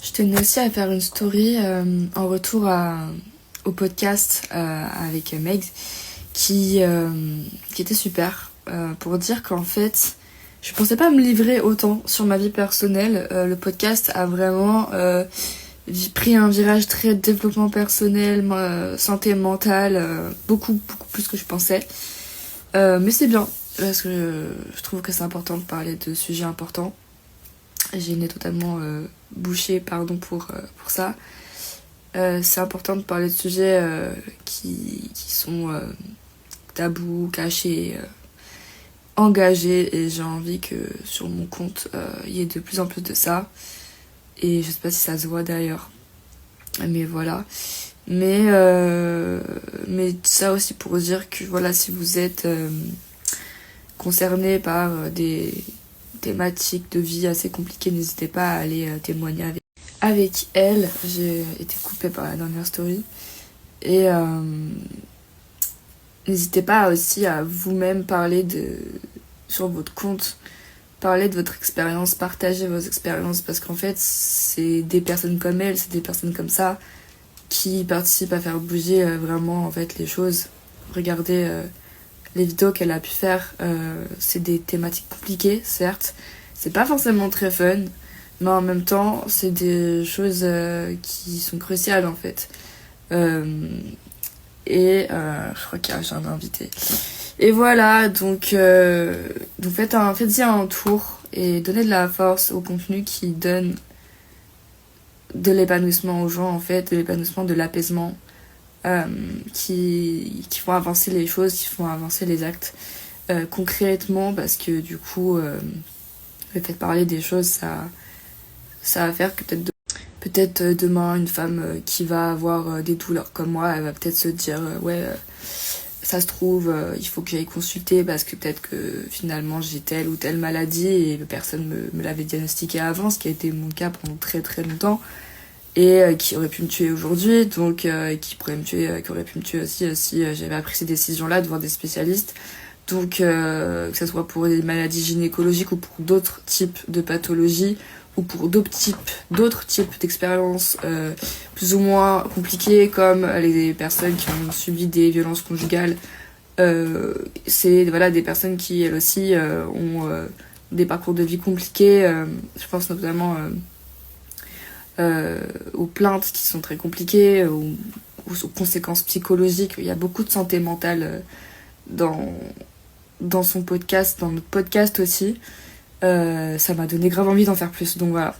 Je tenais aussi à faire une story en retour au podcast avec Meg qui était super pour dire qu'en fait je pensais pas me livrer autant sur ma vie personnelle. Le podcast a vraiment pris un virage très développement personnel, santé mentale, beaucoup plus que je pensais. Mais c'est bien parce que je trouve que c'est important de parler de sujets importants. J'ai le nez totalement bouché, pardon pour ça. C'est important de parler de sujets qui sont tabous, cachés, engagés, et j'ai envie que sur mon compte il y ait de plus en plus de ça. Et je sais pas si ça se voit d'ailleurs, mais voilà. Mais ça aussi pour dire que voilà, si vous êtes concerné par des thématiques de vie assez compliquées, n'hésitez pas à aller témoigner avec elle. J'ai été coupée par la dernière story. Et n'hésitez pas aussi à vous-même parler sur votre compte, parler de votre expérience, partager vos expériences, parce qu'en fait, c'est des personnes comme elle, c'est des personnes comme ça qui participent à faire bouger vraiment en fait les choses. Regardez les vidéos qu'elle a pu faire, c'est des thématiques compliquées, certes. C'est pas forcément très fun, mais en même temps, c'est des choses qui sont cruciales en fait. Je crois qu'il y a un invité. Et voilà, donc faites-y un tour et donnez de la force au contenu qui donne de l'épanouissement aux gens, en fait, de l'épanouissement, de l'apaisement, qui font avancer les choses, qui font avancer les actes concrètement, parce que du coup, le fait de parler des choses, ça va faire que peut-être demain, une femme qui va avoir des douleurs comme moi, elle va peut-être se dire ça se trouve, il faut que j'aille consulter parce que peut-être que finalement j'ai telle ou telle maladie et personne me l'avait diagnostiqué avant, ce qui a été mon cas pendant très très longtemps, et qui aurait pu me tuer aujourd'hui, donc qui aurait pu me tuer aussi si j'avais pris ces décisions-là de voir des spécialistes. Donc que ce soit pour des maladies gynécologiques ou pour d'autres types de pathologies, ou pour d'autres types d'expériences plus ou moins compliquées, comme les personnes qui ont subi des violences conjugales. C'est voilà, des personnes qui elles aussi ont des parcours de vie compliqués. Je pense notamment aux plaintes qui sont très compliquées, aux conséquences psychologiques. Il y a beaucoup de santé mentale dans son podcast, dans notre podcast aussi. Ça m'a donné grave envie d'en faire plus, donc voilà.